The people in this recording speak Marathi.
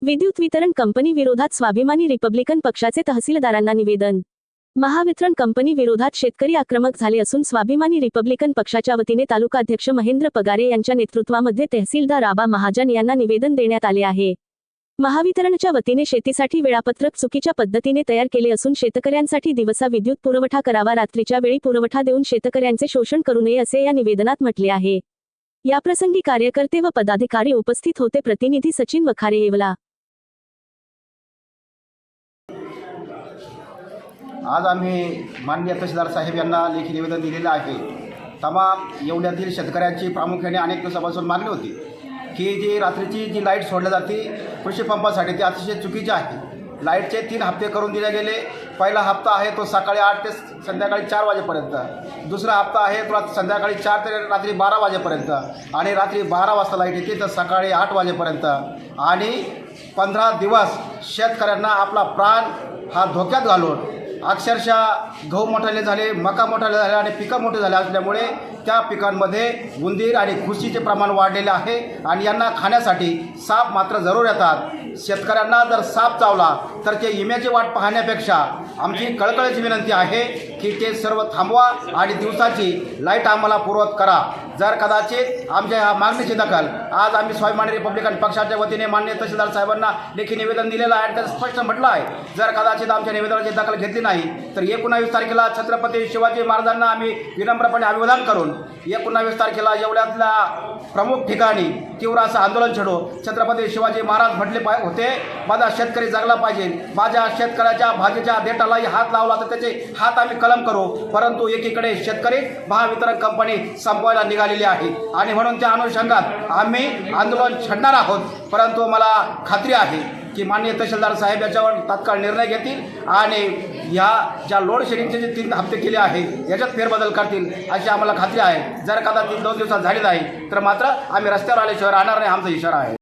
विद्युत वितरण कंपनी विरोधात स्वाभिमानी रिपब्लिकन पक्षाचे तहसीलदारांना निवेदन। महावितरण कंपनी विरोधात शेतकरी आक्रमक झाले असून स्वाभिमानी रिपब्लिकन पक्षाच्या वतीने तालुकाध्यक्ष महेंद्र पगारे यांच्या नेतृत्वामध्ये तहसीलदार आबा महाजन यांना निवेदन देण्यात आले आहे। महावितरणच्या वतीने शेतीसाठी वेळापत्रक चुकीच्या पद्धतीने तयार केले असून शेतकऱ्यांसाठी दिवसा विद्युत पुरवठा करावा, रात्रीच्या वेळी पुरवठा देऊन शेतकऱ्यांचे शोषण करू नये असे या निवेदनात म्हटले आहे। याप्रसंगी कार्यकर्ते व पदाधिकारी उपस्थित होते। प्रतिनिधी सचिन वखारे, येवला। आज आम्ही माननीय तहसीलदार साहेब यांना लेखी निवेदन दिलेलं आहे। तमाम येवल्यातील शेतकऱ्यांची प्रामुख्याने अनेक दिवसापासून मागणी होती की जी रात्रीची जी लाईट सोडली जाते कृषी पंपासाठी ती अतिशय चुकीची आहे। लाईटचे 3 हप्ते करून दिले गेले। पहिला हप्ता आहे तो सकाळी 8 ते संध्याकाळी 4 वाजेपर्यंत, दुसरा हप्ता आहे तो संध्याकाळी 4 ते रात्री 12 वाजेपर्यंत, आणि रात्री 12 वाजता लाईट येते तर सकाळी 8 वाजेपर्यंत, आणि 15 दिवस शेतकऱ्यांना आपला प्राण हा धोक्यात घालून अक्षरशः गहू मोठाले झाले, मका मोठाले झाले आणि पिकं मोठे झाले असल्यामुळे त्या पिकांमध्ये उंदीर आणि घुशीचे प्रमाण वाढलेले आहे आणि यांना खाण्यासाठी साप मात्र जरूर येतात। शेतकऱ्यांना जर साप चावला तर ते इम्याची वाट पाहण्यापेक्षा आमची कळकळीची विनंती आहे की ते सर्व थांबवा आणि दिवसाची लाईट आम्हाला पुरवत करा। जर कदाचित आमच्या ह्या मागणीची दखल आज आम्ही स्वाभिमानी रिपब्लिकन पक्षाच्या वतीने माननीय तहसीलदार साहेबांना लेखी निवेदन दिलेलं आहे आणि त्यात स्पष्ट म्हटलं आहे, जर कदाचित आमच्या निवेदनाची दखल घेतली नाही तर 19 तारखेला छत्रपती शिवाजी महाराजांना आम्ही विनम्रपणे अभिवादन करून 19 तारखेला येवल्यातल्या प्रमुख ठिकाणी तीव्र असं आंदोलन छेडू। छत्रपती शिवाजी महाराज म्हटले होते, माझा शेतकरी जगला पाहिजे, माझ्या शेतकऱ्याच्या भाजीच्या देठालाही हात लावला तर त्याचे हात आम्ही कलम करू। परंतु एकीकडे शेतकरी महावितरण कंपनी संपवायला निघालेली आहे आणि म्हणून त्या अनुषंगात आम्ही आंदोलन छेडणार आहोत। परंतु मला खात्री आहे की माननीय तहसीलदार साहेब याच्यावर तात्काळ निर्णय घेतील आणि ह्या ज्या लोड शेडिंगचे जे 3 हप्ते केले आहे याच्यात फेरबदल करतील अशी आम्हाला खात्री आहे। जर कदाचित 2 दिवसात झाली नाही तर मात्र आम्ही रस्त्यावर आल्याशिवाय राहणार नाही, आमचा इशारा आहे।